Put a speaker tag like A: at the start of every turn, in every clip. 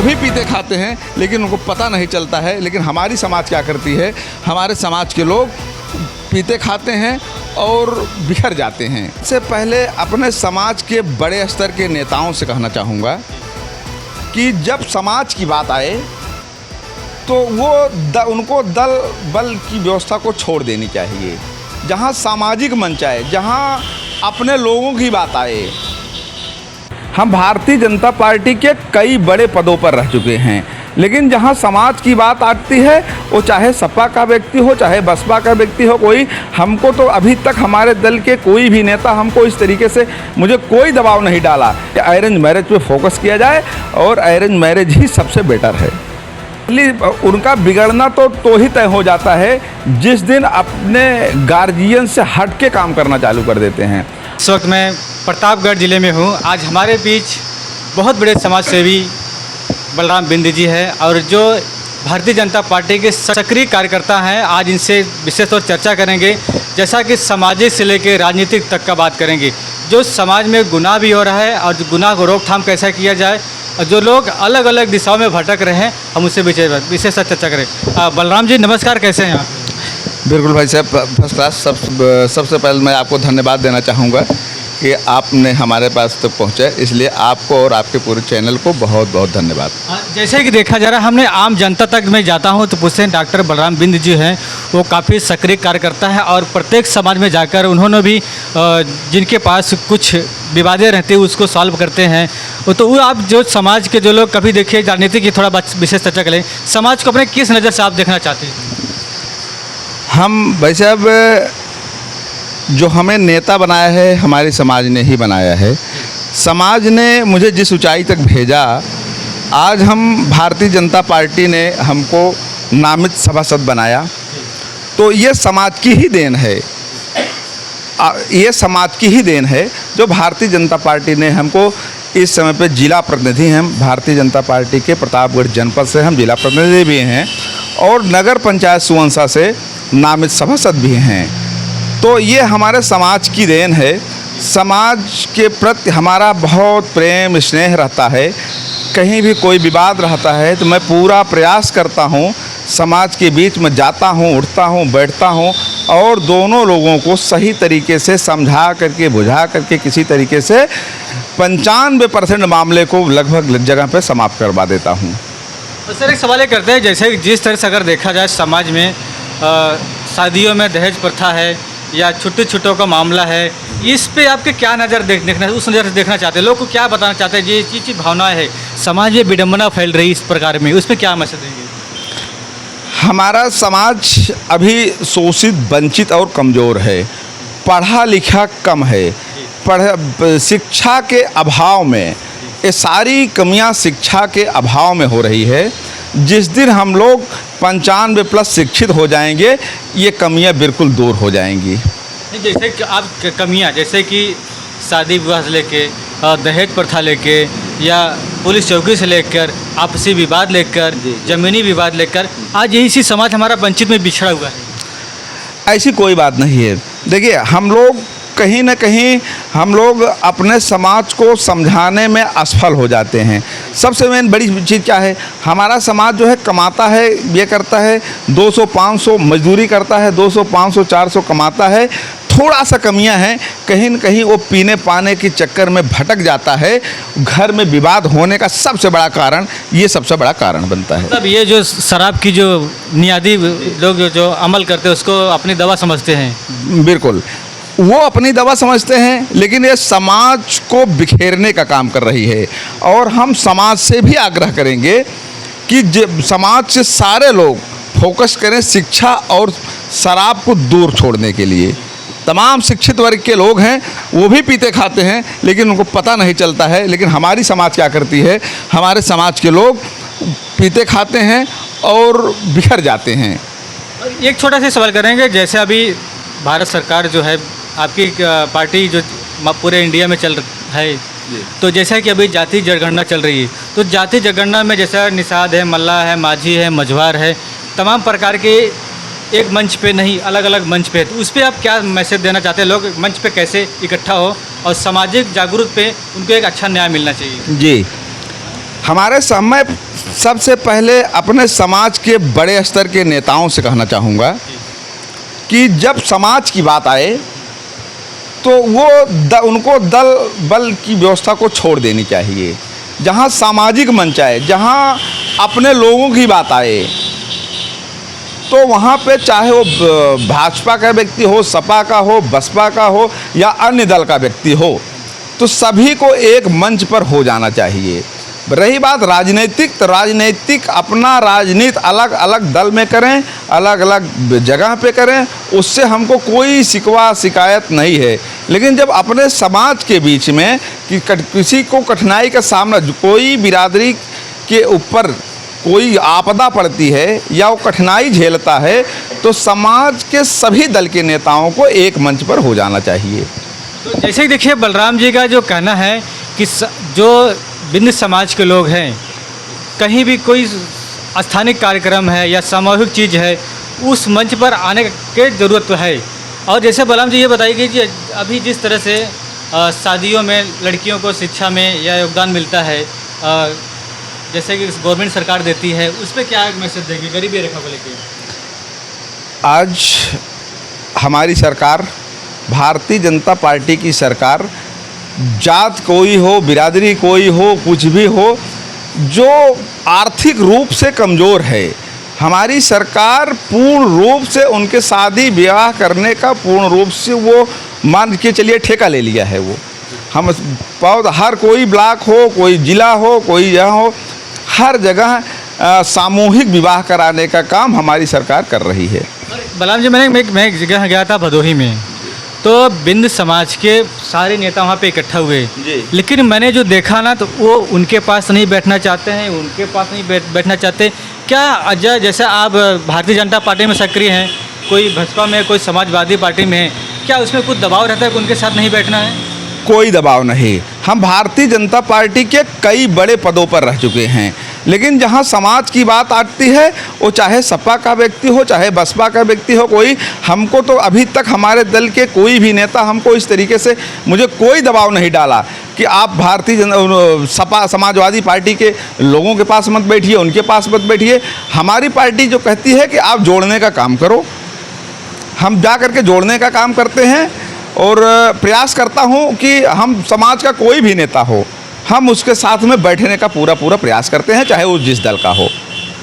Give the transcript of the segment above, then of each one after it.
A: भी पीते खाते हैं लेकिन उनको पता नहीं चलता है। लेकिन हमारी समाज क्या करती है, हमारे समाज के लोग पीते खाते हैं और बिखर जाते हैं। इससे पहले अपने समाज के बड़े स्तर के नेताओं से कहना चाहूँगा कि जब समाज की बात आए तो वो उनको दल बल की व्यवस्था को छोड़ देनी चाहिए। जहाँ सामाजिक मंच आए, जहाँ अपने लोगों की बात आए। हम भारतीय जनता पार्टी के कई बड़े पदों पर रह चुके हैं, लेकिन जहाँ समाज की बात आती है, वो चाहे सपा का व्यक्ति हो, चाहे बसपा का व्यक्ति हो, कोई हमको तो अभी तक हमारे दल के कोई भी नेता हमको इस तरीके से मुझे कोई दबाव नहीं डाला कि अरेंज मैरिज पे फोकस किया जाए और अरेंज मैरिज ही सबसे बेटर है। उनका बिगड़ना तो ही तय हो जाता है जिस दिन अपने गार्जियन से हट के काम करना चालू कर देते हैं।
B: इस वक्त मैं प्रतापगढ़ ज़िले में हूँ। आज हमारे बीच बहुत बड़े समाज सेवी बलराम बिंद जी हैं और जो भारतीय जनता पार्टी के सक्रिय कार्यकर्ता हैं। आज इनसे विशेष तौर चर्चा करेंगे, जैसा कि सामाजिक से लेकर राजनीतिक तक का बात करेंगे। जो समाज में गुनाह भी हो रहा है और गुनाह को रोकथाम कैसा किया जाए, और जो लोग अलग अलग दिशाओं में भटक रहे हैं, हम उससे विशेष चर्चा करें। बलराम जी नमस्कार, कैसे हैं आप?
A: बिल्कुल भाई साहब, फर्स्ट क्लास। सबसे पहले मैं आपको धन्यवाद देना चाहूँगा कि आपने हमारे पास तक पहुँचा, इसलिए आपको और आपके पूरे चैनल को बहुत बहुत धन्यवाद।
B: जैसे कि देखा जा रहा है, हमने आम जनता तक में जाता हूँ तो पूछते हैं डॉक्टर बलराम बिंद जी हैं, वो काफ़ी सक्रिय कार्यकर्ता हैं और प्रत्येक समाज में जाकर उन्होंने भी जिनके पास कुछ विवादें रहती हैं उसको सॉल्व करते हैं। तो वो आप जो समाज के जो लोग कभी देखिए राजनीति की थोड़ा विशेष चर्चा करें, समाज को अपने किस नज़र से आप देखना चाहते हैं?
A: हम भाई साहब, जो हमें नेता बनाया है हमारे समाज ने ही बनाया है। समाज ने मुझे जिस ऊंचाई तक भेजा, आज हम भारतीय जनता पार्टी ने हमको नामित सभासद बनाया, तो ये समाज की ही देन है। ये समाज की ही देन है जो भारतीय जनता पार्टी ने हमको इस समय पे जिला प्रतिनिधि हैं। भारतीय जनता पार्टी के प्रतापगढ़ जनपद से हम जिला प्रतिनिधि भी हैं और नगर पंचायत सुवंसा से नामित सभासद भी हैं। तो ये हमारे समाज की देन है। समाज के प्रति हमारा बहुत प्रेम स्नेह रहता है। कहीं भी कोई विवाद रहता है तो मैं पूरा प्रयास करता हूँ, समाज के बीच में जाता हूँ, उठता हूँ, बैठता हूँ और दोनों लोगों को सही तरीके से समझा करके, बुझा करके किसी तरीके से 95% मामले को लगभग जगह पे समाप्त करवा देता हूँ।
B: तो सर एक सवाल ये करते हैं, जैसे जिस तरह से अगर देखा जाए समाज में शादियों में दहेज प्रथा है या छुट्टी छुट्टों का मामला है, इस पे आपके क्या नज़र देखना, उस नज़र से देखना चाहते हैं? लोग को क्या बताना चाहते हैं? ये चीज़ भावनाएं है, समाज में विडम्बना फैल रही इस प्रकार में, उस पर क्या मैसेज देंगे?
A: हमारा समाज अभी शोषित, वंचित और कमज़ोर है। पढ़ा लिखा कम है। शिक्षा के अभाव में, ये सारी कमियां शिक्षा के अभाव में हो रही है। जिस दिन हम लोग 95+ शिक्षित हो जाएंगे, ये कमियां बिल्कुल दूर हो जाएंगी।
B: जैसे कि आप कमियां, जैसे कि शादी विवाह से लेके, दहेज प्रथा लेके, या पुलिस चौकी से लेकर, आपसी विवाद लेकर, ज़मीनी विवाद लेकर, आज यही सी समाज हमारा वंचित में बिछड़ा हुआ है।
A: ऐसी कोई बात नहीं है। देखिए, हम लोग कहीं ना कहीं अपने समाज को समझाने में असफल हो जाते हैं। सबसे मेन बड़ी चीज़ क्या है, हमारा समाज जो है कमाता है, ये करता है 200-500 मजदूरी करता है, 200-500 400 कमाता है। थोड़ा सा कमियां हैं, कहीं न कहीं वो पीने पाने के चक्कर में भटक जाता है। घर में विवाद होने का सबसे बड़ा कारण, ये सबसे बड़ा कारण बनता है।
B: मतलब ये जो शराब की जो नियादी लोग जो अमल करते हैं उसको अपनी दवा समझते हैं।
A: बिल्कुल, वो अपनी दवा समझते हैं, लेकिन ये समाज को बिखेरने का काम कर रही है। और हम समाज से भी आग्रह करेंगे कि समाज से सारे लोग फोकस करें शिक्षा और शराब को दूर छोड़ने के लिए। तमाम शिक्षित वर्ग के लोग हैं, वो भी पीते खाते हैं, लेकिन उनको पता नहीं चलता है। लेकिन हमारी समाज क्या करती है, हमारे समाज के लोग पीते खाते हैं और बिखर जाते हैं।
B: एक छोटा सा सवाल करेंगे, जैसे अभी भारत सरकार जो है, आपकी पार्टी जो पूरे इंडिया में चल है, तो जैसा कि अभी जाति जनगणना चल रही है, तो जाति जनगणना में जैसा निषाद है, मल्लाह है, माझी है, मझवार है, तमाम प्रकार के एक मंच पे नहीं, अलग अलग मंच पे, तो उस पर आप क्या मैसेज देना चाहते हैं? लोग मंच पे कैसे इकट्ठा हो और सामाजिक जागरूक पे उनको एक अच्छा न्याय मिलना चाहिए।
A: जी, हमारे समय सबसे पहले अपने समाज के बड़े स्तर के नेताओं से कहना चाहूँगा कि जब समाज की बात आए तो उनको दल बल की व्यवस्था को छोड़ देनी चाहिए। जहाँ सामाजिक मंच आए, जहाँ अपने लोगों की बात आए, तो वहाँ पे चाहे वो भाजपा का व्यक्ति हो, सपा का हो, बसपा का हो या अन्य दल का व्यक्ति हो, तो सभी को एक मंच पर हो जाना चाहिए। रही बात राजनीतिक, तो राजनीतिक अपना राजनीति अलग अलग दल में करें, अलग अलग जगह पे करें, उससे हमको कोई शिकवा शिकायत नहीं है। लेकिन जब अपने समाज के बीच में कि किसी को कठिनाई का सामना, कोई बिरादरी के ऊपर कोई आपदा पड़ती है या वो कठिनाई झेलता है, तो समाज के सभी दल के नेताओं को एक मंच पर हो जाना चाहिए।
B: तो जैसे कि देखिए बलराम जी का जो कहना है कि जो बिंद समाज के लोग हैं, कहीं भी कोई स्थानिक कार्यक्रम है या सामूहिक चीज़ है, उस मंच पर आने की ज़रूरत तो है। और जैसे बलराम जी ये बताइए कि अभी जिस तरह से शादियों में लड़कियों को शिक्षा में या योगदान मिलता है, जैसे कि गवर्नमेंट सरकार देती है, उस पर क्या मैसेज देगी गरीबी रेखा को लेकर?
A: आज हमारी सरकार, भारतीय जनता पार्टी की सरकार, जात कोई हो, बिरादरी कोई हो, कुछ भी हो, जो आर्थिक रूप से कमज़ोर है, हमारी सरकार पूर्ण रूप से उनके शादी ब्याह करने का पूर्ण रूप से वो मान के चलिए ठेका ले लिया है। वो हम हर कोई ब्लॉक हो, कोई ज़िला हो, कोई यह हो, हर जगह सामूहिक विवाह कराने का काम हमारी सरकार कर रही है।
B: बलराम जी, मैं एक जगह गया था भदोही में, तो बिंद समाज के सारे नेता वहाँ पे इकट्ठा हुए, लेकिन मैंने जो देखा ना, तो वो उनके पास नहीं बैठना चाहते हैं, उनके पास नहीं बैठना चाहते। क्या अजय, जैसा आप भारतीय जनता पार्टी में सक्रिय हैं, कोई भाजपा में, कोई समाजवादी पार्टी में है, क्या उसमें कुछ दबाव रहता है कि उनके साथ नहीं बैठना है?
A: कोई दबाव नहीं। हम भारतीय जनता पार्टी के कई बड़े पदों पर रह चुके हैं, लेकिन जहां समाज की बात आती है, वो चाहे सपा का व्यक्ति हो, चाहे बसपा का व्यक्ति हो, कोई हमको तो अभी तक हमारे दल के कोई भी नेता हमको इस तरीके से मुझे कोई दबाव नहीं डाला कि आप सपा समाजवादी पार्टी के लोगों के पास मत बैठिए, उनके पास मत बैठिए। हमारी पार्टी जो कहती है कि आप जोड़ने का काम करो, हम जा करके जोड़ने का काम करते हैं। और प्रयास करता हूं कि हम समाज का कोई भी नेता हो, हम उसके साथ में बैठने का पूरा प्रयास करते हैं, चाहे वो जिस दल का हो।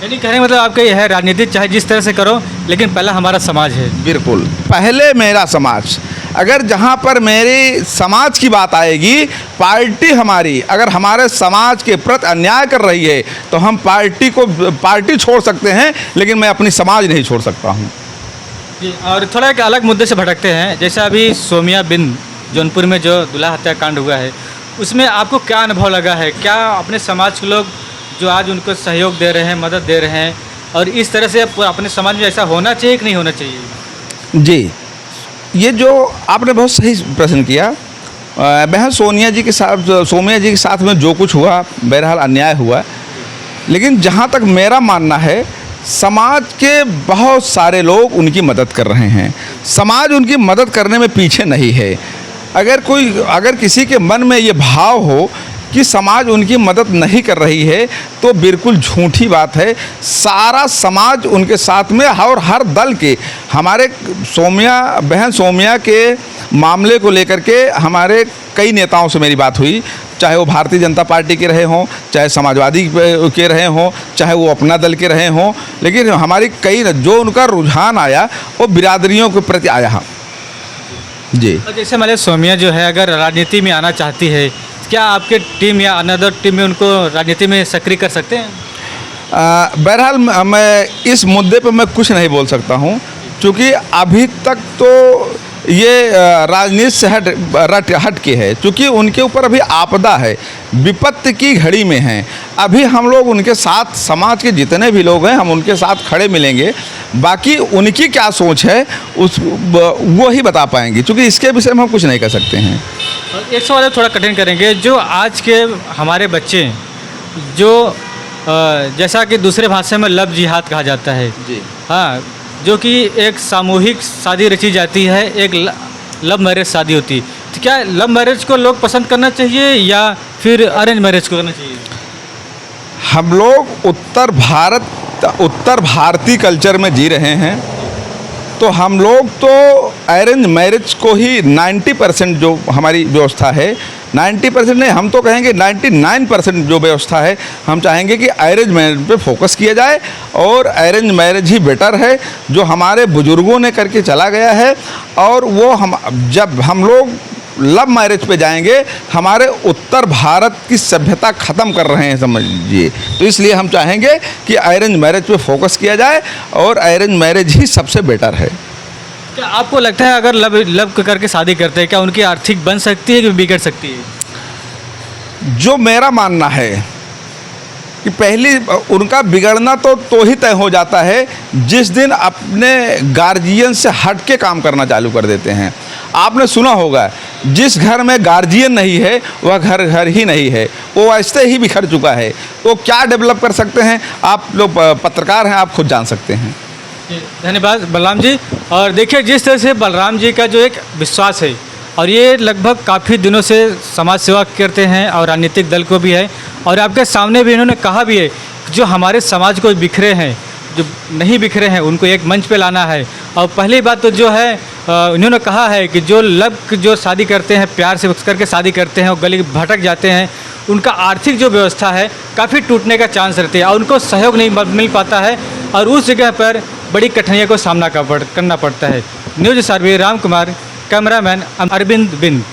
B: यानी कहने मतलब आपका यह है, राजनीति चाहे जिस तरह से करो, लेकिन पहला हमारा समाज है।
A: बिल्कुल, पहले मेरा समाज। अगर जहां पर मेरे समाज की बात आएगी, पार्टी हमारी अगर हमारे समाज के प्रति अन्याय कर रही है, तो हम पार्टी छोड़ सकते हैं, लेकिन मैं अपनी समाज नहीं छोड़ सकता हूँ।
B: और थोड़ा एक अलग मुद्दे से भटकते हैं, जैसे अभी सोमिया बिंद जौनपुर में जो दूल्हा हत्याकांड हुआ है, उसमें आपको क्या अनुभव लगा है? क्या अपने समाज के लोग जो आज उनको सहयोग दे रहे हैं, मदद दे रहे हैं, और इस तरह से अपने समाज में ऐसा होना चाहिए कि नहीं होना चाहिए?
A: जी, ये जो आपने बहुत सही प्रश्न किया। बहन सोमिया जी के साथ में जो कुछ हुआ, बहरहाल अन्याय हुआ, लेकिन जहाँ तक मेरा मानना है, समाज के बहुत सारे लोग उनकी मदद कर रहे हैं। समाज उनकी मदद करने में पीछे नहीं है। अगर किसी के मन में ये भाव हो कि समाज उनकी मदद नहीं कर रही है, तो बिल्कुल झूठी बात है। सारा समाज उनके साथ में, और हर दल के, हमारे बहन सोमिया के मामले को लेकर के हमारे कई नेताओं से मेरी बात हुई, चाहे वो भारतीय जनता पार्टी के रहे हों, चाहे समाजवादी के रहे हों, चाहे वो अपना दल के रहे हों, लेकिन हमारी जो उनका रुझान आया वो बिरादरियों के प्रति आया। जी,
B: और जैसे हमारे सोमिया जो है, अगर राजनीति में आना चाहती है, क्या आपके टीम या अनदर टीम में उनको राजनीति में सक्रिय कर सकते हैं?
A: बहरहाल मैं इस मुद्दे पर मैं कुछ नहीं बोल सकता हूँ, क्योंकि अभी तक तो ये राजनीति से हट के है, क्योंकि उनके ऊपर अभी आपदा है, विपत्ति की घड़ी में हैं। अभी हम लोग उनके साथ, समाज के जितने भी लोग हैं, हम उनके साथ खड़े मिलेंगे। बाकी उनकी क्या सोच है वो ही बता पाएंगे, क्योंकि इसके विषय में हम कुछ नहीं कर सकते हैं।
B: एक सवाल थोड़ा कठिन करेंगे, जो आज के हमारे बच्चे जो जैसा कि दूसरे भाषा में लव जिहाद कहा जाता है,
A: जी
B: हाँ, जो कि एक सामूहिक शादी रची जाती है, एक लव मैरिज शादी होती है, तो क्या लव मैरिज को लोग पसंद करना चाहिए या फिर अरेंज मैरिज को करना चाहिए?
A: हम लोग उत्तर भारतीय कल्चर में जी रहे हैं, तो हम लोग तो अरेंज मैरिज को ही 90% जो हमारी व्यवस्था है, 90% नहीं, हम तो कहेंगे 99% जो व्यवस्था है, हम चाहेंगे कि अरेंज मैरिज पे फोकस किया जाए। और अरेंज मैरिज ही बेटर है, जो हमारे बुजुर्गों ने करके चला गया है। और वो जब हम लोग लव मैरिज पे जाएंगे, हमारे उत्तर भारत की सभ्यता ख़त्म कर रहे हैं समझिए। तो इसलिए हम चाहेंगे कि अरेंज मैरिज पे फोकस किया जाए, और अरेंज मैरिज ही सबसे बेटर है।
B: क्या आपको लगता है अगर लव करके शादी करते हैं, क्या उनकी आर्थिक बन सकती है कि बिगड़ सकती है?
A: जो मेरा मानना है कि पहली उनका बिगड़ना तो ही तय हो जाता है जिस दिन अपने गार्जियन से हट के काम करना चालू कर देते हैं। आपने सुना होगा, जिस घर में गार्जियन नहीं है वह घर ही नहीं है, वो ऐसे ही बिखर चुका है। तो क्या डेवलप कर सकते हैं? आप लोग पत्रकार हैं, आप खुद जान सकते हैं।
B: धन्यवाद बलराम जी। और देखिए, जिस तरह से बलराम जी का जो एक विश्वास है, और ये लगभग काफ़ी दिनों से समाज सेवा करते हैं और राजनीतिक दल को भी है, और आपके सामने भी इन्होंने कहा भी है कि जो हमारे समाज को बिखरे हैं, जो नहीं बिखरे हैं, उनको एक मंच पे लाना है। और पहली बात तो जो है, इन्होंने कहा है कि जो शादी करते हैं, प्यार से करके शादी करते हैं और गली भटक जाते हैं, उनका आर्थिक जो व्यवस्था है काफ़ी टूटने का चांस रहते हैं और उनको सहयोग नहीं मिल पाता है, और उस जगह पर बड़ी कठिनाइयों को सामना करना पड़ता है। न्यूज़ सर्वे राम कुमार, कैमरामैन अरविंद बिंद।